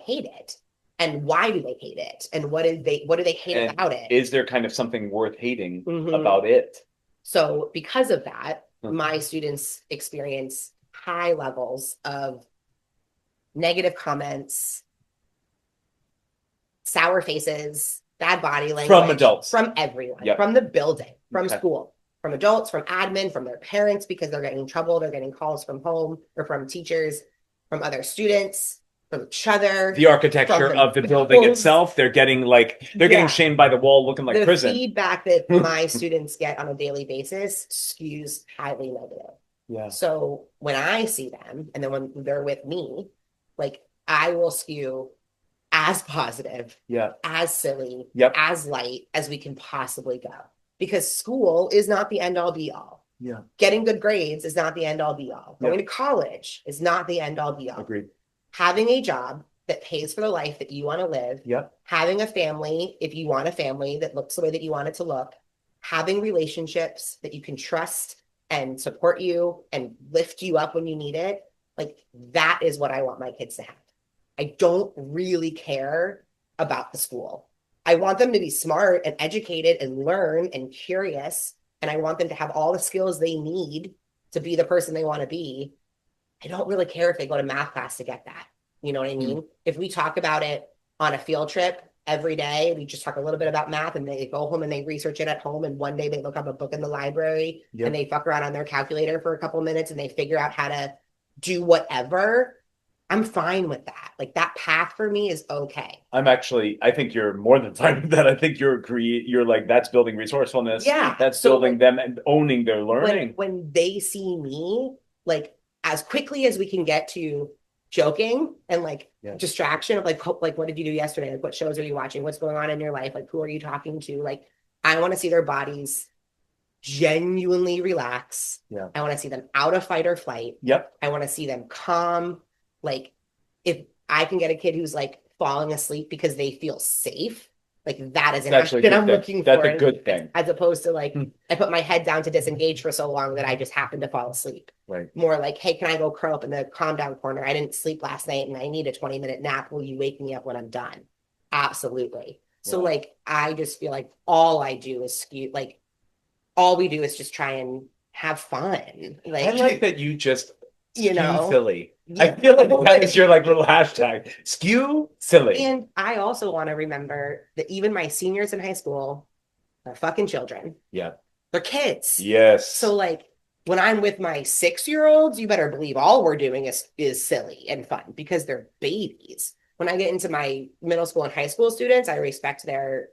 hate it, and why do they hate it, and what do they hate about it? Is there kind of something worth hating about it? So because of that, my students experience high levels of negative comments, sour faces, bad body language From adults, from everyone, from the building, from school, from adults, from admin, from their parents, because they're getting in trouble. They're getting calls from home or from teachers, from other students, from each other. The architecture of the building itself, they're getting getting shamed by the wall looking like prison. The feedback that my students get on a daily basis skews highly negative. Yeah. So when I see them and then when they're with me, like I will skew as positive, Yeah. as silly, Yep. as light as we can possibly go. Because school is not the end all be all. Yeah. Getting good grades is not the end all be all. Going Yep. to college is not the end all be all. Agreed. Having a job that pays for the life that you want to live, Yep. having a family, if you want a family that looks the way that you want it to look, having relationships that you can trust and support you and lift you up when you need it, like that is what I want my kids to have. I don't really care about the school. I want them to be smart and educated and learn and curious. And I want them to have all the skills they need to be the person they want to be. I don't really care if they go to math class to get that. You know what I mean? If we talk about it on a field trip every day, we just talk a little bit about math and they go home and they research it at home. And one day they look up a book in the library and they fuck around on their calculator for a couple minutes and they figure out how to do whatever. I'm fine with that. Like that path for me is okay. I think you're more than fine with that. I think you're like, that's building resourcefulness. Yeah. That's So, building like, them and owning their learning. when they see me, like as quickly as we can get to joking and like distraction of like what did you do yesterday? Like what shows are you watching? What's going on in your life? Like who are you talking to? Like I want to see their bodies genuinely relax. Yeah. I want to see them out of fight or flight. Yep. I want to see them calm. Like if I can get a kid who's like falling asleep because they feel safe, like that is an action I'm looking That's for. a good thing. As opposed to like, I put my head down to disengage for so long that I just happened to fall asleep. Right. More like, hey, can I go curl up in the calm down corner? I didn't sleep last night and I need a 20-minute nap. Will you wake me up when I'm done? Absolutely. So like, I just feel like all I do is like, all we do is just try and have fun. Like, I like that you just you know, silly. Yeah. I feel like that is your like little hashtag. Skew silly. And I also want to remember that even my seniors in high school are fucking children. Yeah. They're kids. Yes. So like when I'm with my 6-year-olds, you better believe all we're doing is silly and fun because they're babies. When I get into my middle school and high school students, I respect their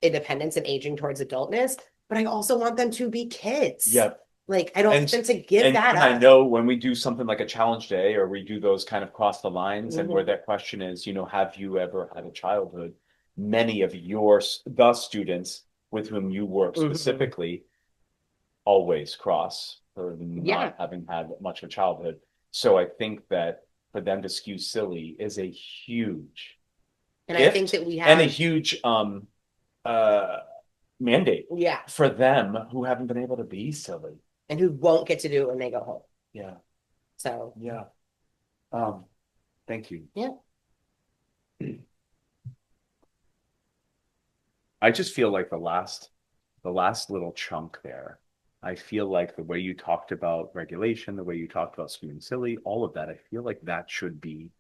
independence and aging towards adultness, but I also want them to be kids. Yep. Like I don't want them to give that up. I know when we do something like a challenge day or we do those kind of cross the lines and where that question is, have you ever had a childhood? Many of the students with whom you work specifically always cross for not having had much of a childhood. So I think that for them to skew silly is a huge and gift I think that we have and a huge mandate for them who haven't been able to be silly. And who won't get to do it when they go home. Yeah. So yeah. Thank you. Yeah. I just feel like the last little chunk there, I feel like the way you talked about regulation, the way you talked about being silly, all of that, I feel like that should be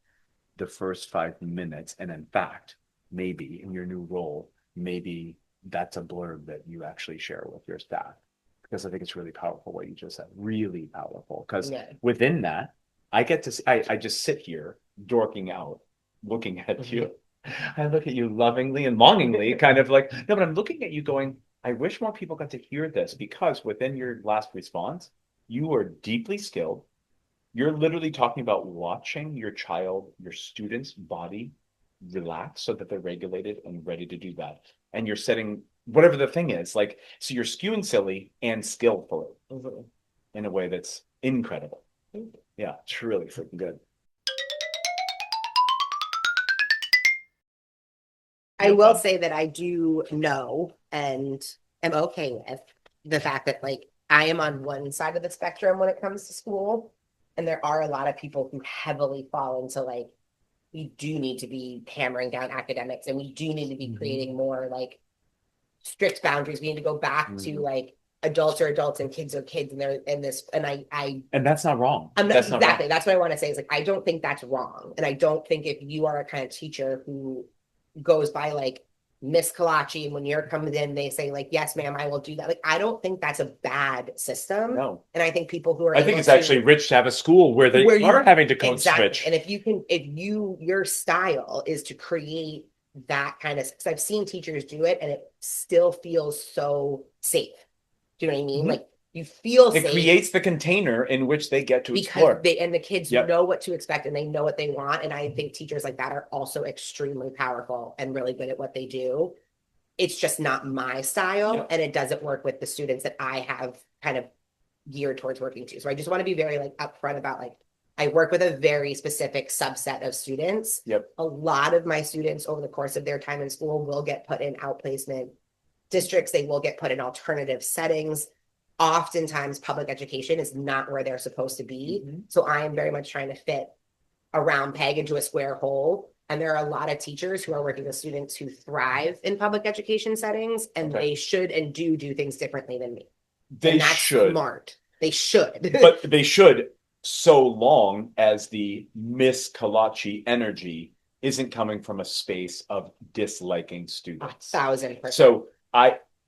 the first 5 minutes. And in fact, maybe in your new role, maybe that's a blurb that you actually share with your staff. Because I think it's really powerful what you just said, really powerful. Because within that, I get to see, I just sit here dorking out, looking at you. I look at you lovingly and longingly, kind of like, no, but I'm looking at you going, I wish more people got to hear this because within your last response, you are deeply skilled. You're literally talking about watching your student's body relax so that they're regulated and ready to do that. And you're setting whatever the thing is, like, so you're skewing silly and skillfully in a way that's incredible. Yeah, it's really freaking good. I will say that I do know and am okay with the fact that like I am on one side of the spectrum when it comes to school. And there are a lot of people who heavily fall into like, we do need to be hammering down academics and we do need to be creating more like strict boundaries. We need to go back to like adults are adults and kids are kids and they're in this. And and that's not wrong. That's not exactly. Wrong. That's what I want to say is like, I don't think that's wrong. And I don't think if you are a kind of teacher who goes by like Miss Colacchi, and when you're coming in, they say like, yes, ma'am, I will do that. Like, I don't think that's a bad system. No. And I think people who are, I think it's actually rich to have a school where they are having to code switch. And if your style is to create that kind of, because I've seen teachers do it and it still feels so safe. Do you know what I mean? Like You feel It safe creates the container in which they get to because explore. the kids Yep. know what to expect and they know what they want. And I think teachers like that are also extremely powerful and really good at what they do. It's just not my style, Yep. and it doesn't work with the students that I have kind of geared towards working to. So I just want to be very like upfront about like I work with a very specific subset of students. Yep. A lot of my students over the course of their time in school will get put in outplacement districts. They will get put in alternative settings. Oftentimes public education is not where they're supposed to be. Mm-hmm. So I am very much trying to fit a round peg into a square hole. And there are a lot of teachers who are working with students who thrive in public education settings, and Okay. they should and do things differently than me. They And that's should. smart. They should. But they should, so long as the Miss Colacchi energy isn't coming from a space of disliking students. 1,000%. So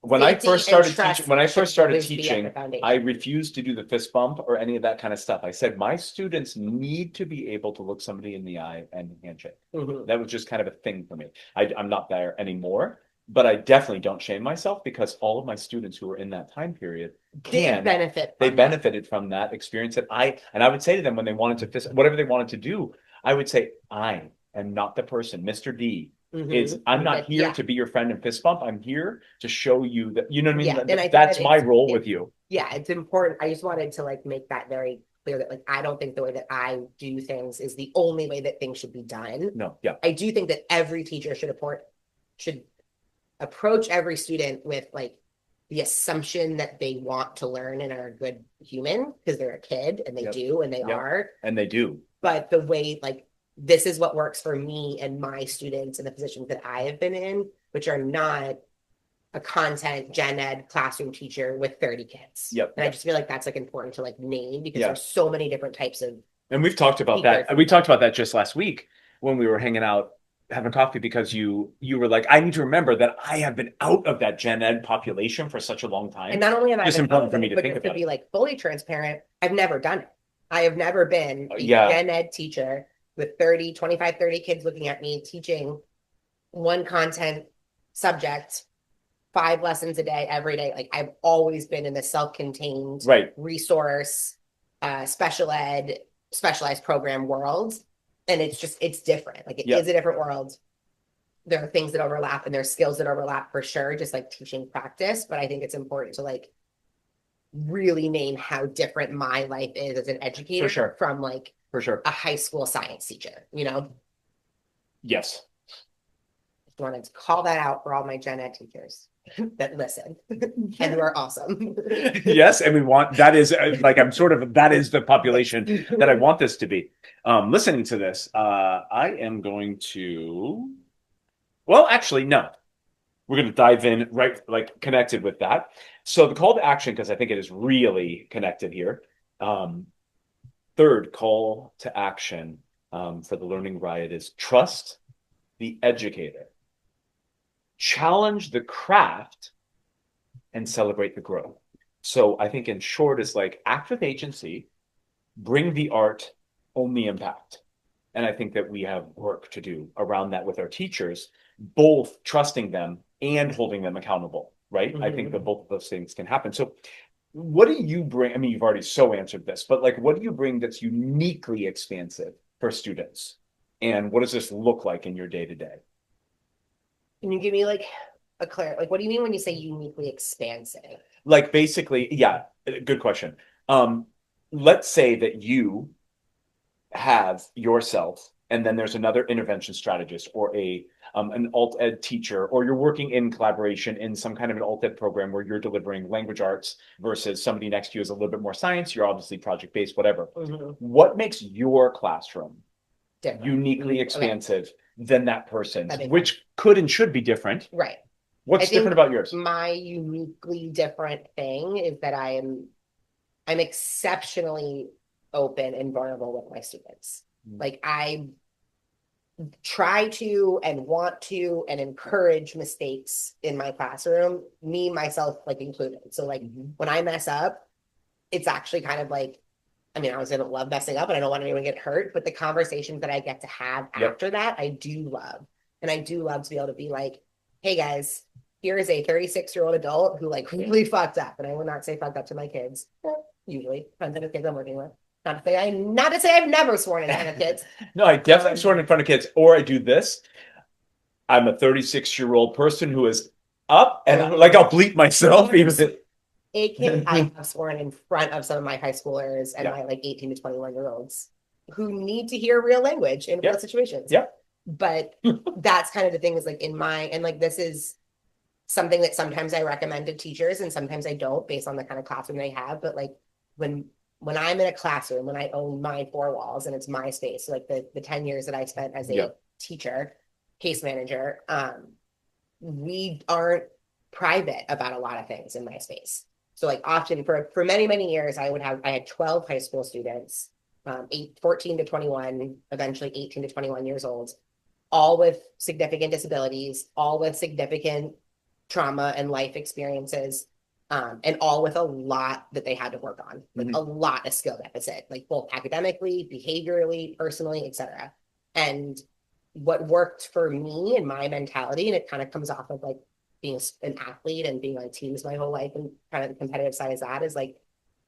when I Safety first and started trust teaching, when I should first started always be at the teaching, foundation. I refused to do the fist bump or any of that kind of stuff. I said my students need to be able to look somebody in the eye and handshake. Mhm. That was just kind of a thing for me. I'm not there anymore, but I definitely don't shame myself because all of my students who were in that time period They benefit. they from that. benefited from that experience that I would say to them when they wanted to fist whatever they wanted to do, I would say, I am not the person, Mr. D. Mhm. I'm not But, here yeah. to be your friend and fist bump. I'm here to show you that, you know what I mean? Yeah, and I think That's that my it's- role with you. Yeah, it's important. I just wanted to like make that very clear that like I don't think the way that I do things is the only way that things should be done. No, yeah, I do think that every teacher should approach every student with like the assumption that they want to learn and are a good human because they're a kid and they Yep. do and they Yep. are. and they do. But the way like this is what works for me and my students in the positions that I have been in, which are not a content gen ed classroom teacher with 30 kids. Yep. And I just feel like that's like important to like name because Yeah. there's so many different types of And we've talked about that. Speakers. We talked about that just last week when we were hanging out having coffee because you were like, I need to remember that I have been out of that gen ed population for such a long time. and not only have I It's been important out for of me it, to but think just to about be like fully transparent, I've never done it. I have never been a Yeah. gen ed teacher with 25, 30 kids looking at me teaching one content subject, 5 lessons a day, every day. Like I've always been in the self-contained Right. resource, specialized program world. And it's different. Like it Yeah. is a different world. There are things that overlap and there's skills that overlap for sure, just like teaching practice. But I think it's important to like really name how different my life is as an educator For sure. from like For sure. a high school science teacher, you know? Yes. Just wanted to call that out for all my gen ed teachers that listen and who are awesome. Yes, and we want that is like that is the population that I want this to be. Listening to this, I am going to. Well, actually, no. We're going to dive in right, like connected with that. So the call to action, because I think it is really connected here. Third call to action for the Learning Riot is trust the educator, challenge the craft, and celebrate the growth. So I think in short is like act with agency, bring the art, own the impact. And I think that we have work to do around that with our teachers, both trusting them and holding them accountable, right? I think that both of those things can happen. So what do you bring? I mean, you've already so answered this, but like, what do you bring that's uniquely expansive for students? And what does this look like in your day to day? Can you give me like a clear, like, what do you mean when you say uniquely expansive? Like basically, yeah, good question. Let's say that you have yourself, and then there's another intervention strategist or an alt ed teacher, or you're working in collaboration in some kind of an alt ed program where you're delivering language arts versus somebody next to you is a little bit more science. You're obviously project based, whatever. What makes your classroom Different. uniquely expansive than that person's, That makes which could and should be different? Right. What's I think different about yours? My uniquely different thing is that I'm exceptionally open and vulnerable with my students. Like I try to and want to and encourage mistakes in my classroom, me, myself, like included. So like when I mess up, it's actually kind of like, I mean, I was gonna love messing up and I don't want anyone to get hurt, but the conversations that I get to have Yep. after that, I do love. And I do love to be able to be like, hey guys, here is a 36-year-old adult who like really fucked up. And I will not say fucked up to my kids. Usually, depends on the kids I'm working with. Not to say I've never sworn in front of kids. No, I definitely sworn in front of kids. Or I do this. I'm a 36-year-old person who is up, and like I'll bleep myself. Even a kid I have sworn in front of some of my high schoolers and my like 18 to 21-year-olds who need to hear real language in real situations. Yeah. But that's kind of the thing is like and like this is something that sometimes I recommend to teachers and sometimes I don't based on the kind of classroom they have. But like when I'm in a classroom, when I own my four walls and it's my space, so like the 10 years that I spent as a teacher, case manager, we aren't private about a lot of things in my space. So like often for many, many years, I had 12 high school students, 14 to 21, eventually 18 to 21 years old, all with significant disabilities, all with significant trauma and life experiences, and all with a lot that they had to work on, like a lot of skill deficit, like both academically, behaviorally, personally, etc. And what worked for me and my mentality, and it kind of comes off of like being an athlete and being on teams my whole life and kind of the competitive side is that is like,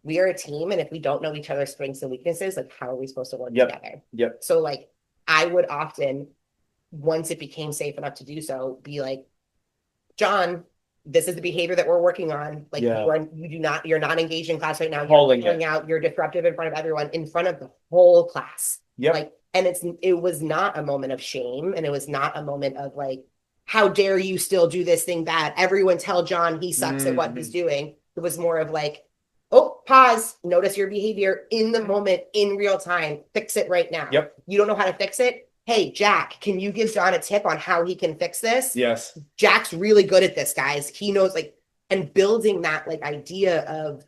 we are a team. And if we don't know each other's strengths and weaknesses, like how are we supposed to work together? So like, I would often, once it became safe enough to do so, be like, John, this is the behavior that we're working on. Like you're not engaged in class right now. You're calling out, you're disruptive in front of everyone, in front of the whole class. Like, and it was not a moment of shame. And it was not a moment of like, how dare you still do this thing bad? Everyone tell John he sucks at what he's doing. It was more of like, oh, pause, notice your behavior in the moment, in real time, fix it right now. You don't know how to fix it? Hey, Jack, can you give John a tip on how he can fix this? Yes. Jack's really good at this, guys. He knows like, and building that like idea of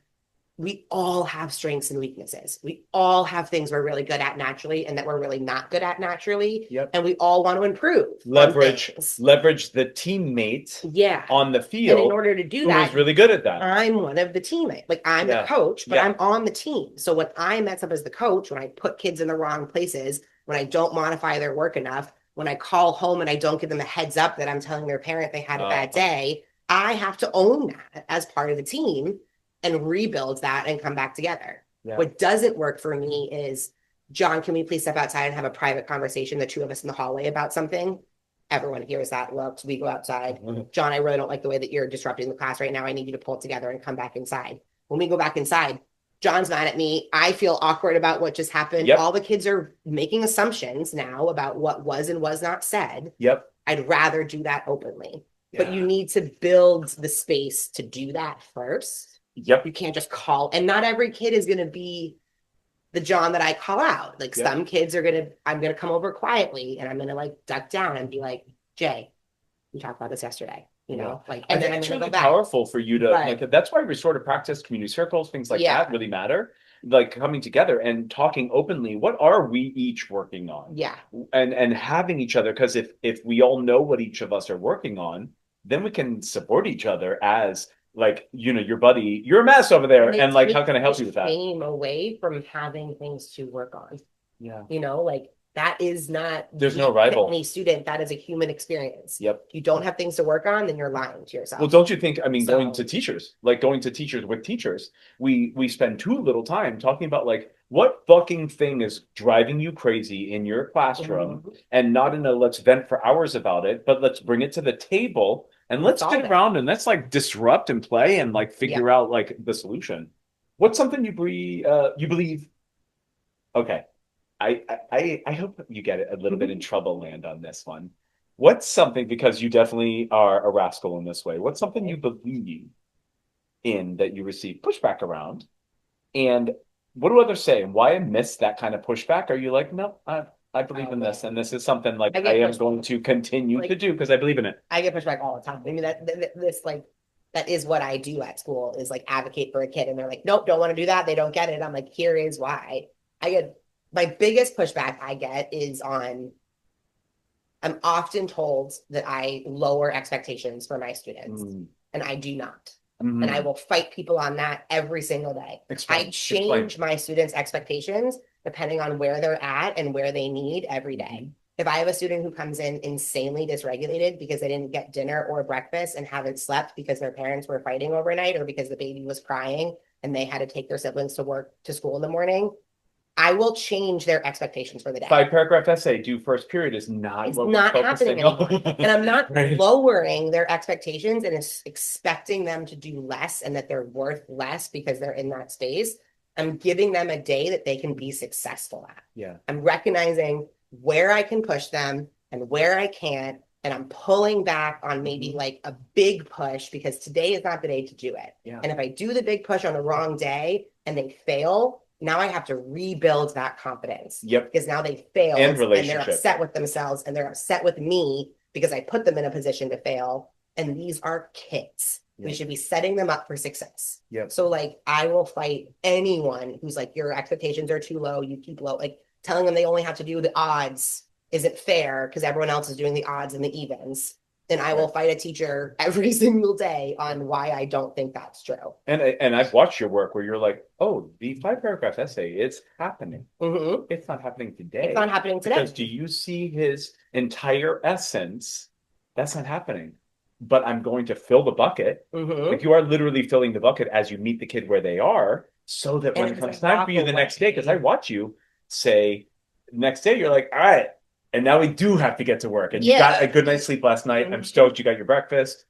we all have strengths and weaknesses. We all have things we're really good at naturally and that we're really not good at naturally. And we all want to improve. Leverage the teammate on the field. And in order to do that, who's really good at that. I'm one of the teammates. Like I'm the coach, but I'm on the team. So when I mess up as the coach, when I put kids in the wrong places, when I don't modify their work enough, when I call home and I don't give them a heads up that I'm telling their parent they had a bad day, I have to own that as part of the team and rebuild that and come back together. What doesn't work for me is, John, can we please step outside and have a private conversation, the two of us in the hallway about something? Everyone hears that, looks, we go outside. John, I really don't like the way that you're disrupting the class right now. I need you to pull it together and come back inside. When we go back inside, John's mad at me. I feel awkward about what just happened. All the kids are making assumptions now about what was and was not said. I'd rather do that openly. But you need to build the space to do that first. You can't just call, and not every kid is going to be the John that I call out. Like some kids I'm going to come over quietly and I'm going to like duck down and be like, Jay, we talked about this yesterday, you know, like, and then I'm going to go back. Powerful for you to like, that's why restorative practice, community circles, things like that really matter. Like coming together and talking openly, what are we each working on? And having each other, because if we all know what each of us are working on, then we can support each other as like, you know, your buddy, you're a mess over there. And like, how can I help you with that? Shame away from having things to work on. You know, like that is not, there's no rival. Any student, that is a human experience. You don't have things to work on, then you're lying to yourself. Well, don't you think, I mean, going to teachers with teachers, we spend too little time talking about like, what fucking thing is driving you crazy in your classroom and not in a let's vent for hours about it, but let's bring it to the table and let's get around and let's like disrupt and play and like figure out like the solution. What's something you believe? Okay. I hope you get a little bit in trouble land on this one. What's something, because you definitely are a rascal in this way, what's something you believe in that you receive pushback around? And what do others say? And why I miss that kind of pushback? Are you like, no, I believe in this, and this is something like I am going to continue to do because I believe in it. I get pushback all the time. I mean, that is what I do at school, is like advocate for a kid, and they're like, nope, don't want to do that. They don't get it. I'm like, here is why. My biggest pushback I get is I'm often told that I lower expectations for my students, and I do not. And I will fight people on that every single day. I change my students' expectations depending on where they're at and where they need every day. If I have a student who comes in insanely dysregulated because they didn't get dinner or breakfast and haven't slept because their parents were fighting overnight or because the baby was crying and they had to take their siblings to school in the morning, I will change their expectations for the day. 5-paragraph essay due first period is not It's what not we're happening focusing anymore. on. And I'm not Right. lowering their expectations and expecting them to do less and that they're worth less because they're in that space. I'm giving them a day that they can be successful at. Yeah. I'm recognizing where I can push them and where I can't. And I'm pulling back on maybe like a big push because today is not the day to do it. Yeah. And if I do the big push on the wrong day and they fail, now I have to rebuild that confidence. Yep. Because now they failed And and they're relationship. upset with themselves and they're upset with me because I put them in a position to fail. And these are kids. We Yep. should be setting them up for success. Yep. So like I will fight anyone who's like, your expectations are too low, you keep low, like telling them they only have to do the odds isn't fair because everyone else is doing the odds and the evens. And I will fight a teacher every single day on why I don't think that's true. And I've watched your work where you're like, oh, the 5-paragraph essay, it's happening. Mhm. It's not happening today. It's not happening today. Because do you see his entire essence? That's not happening. But I'm going to fill the bucket. Mhm. Like you are literally filling the bucket as you meet the kid where they are, so that And when it it's comes a time for you walk the next day, away. because I watch you say next day, you're like, all right, and now we do have to get to work. And you Yeah. got a good night's sleep last night. I'm Mhm. stoked you got your breakfast.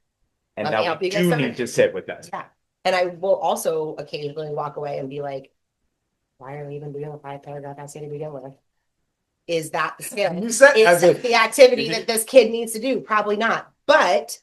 And Let me now help we you get do started. need to sit with that. Yeah. And I will also occasionally walk away and be like, why are we even doing a 5-paragraph essay to begin with? Is that the skill? You said Is as that if- the activity that this kid needs to do? Probably not. But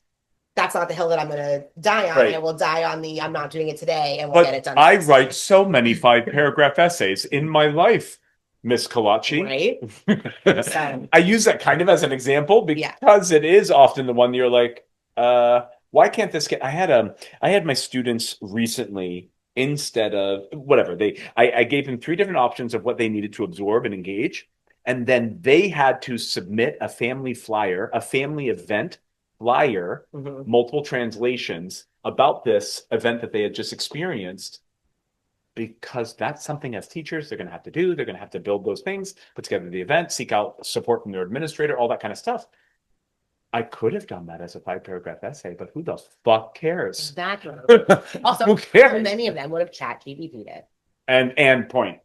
that's not the hill that I'm going to die on. Right. I will die on the I'm not doing it today and we'll get it But done. I next write so many 5-paragraph essays in my life, Miss Collacchi. Right? So- I use that kind of as an example Yeah. because it is often the one you're like, why can't this get? I had my students recently, instead of whatever I gave them 3 different options of what they needed to absorb and engage, and then they had to submit a family flyer, a family event flyer, Mhm. multiple translations about this event that they had just experienced. Because that's something as teachers they're going to have to do. They're going to have to build those things, put together the event, seek out support from their administrator, all that kind of stuff. I could have done that as a 5-paragraph essay, but who the fuck cares? Exactly. Who Also, cares? many of them would have chat GPT'd it. And point.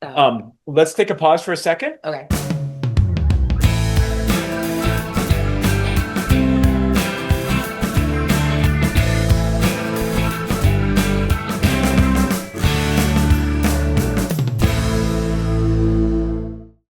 So, Let's take a pause for a second. okay.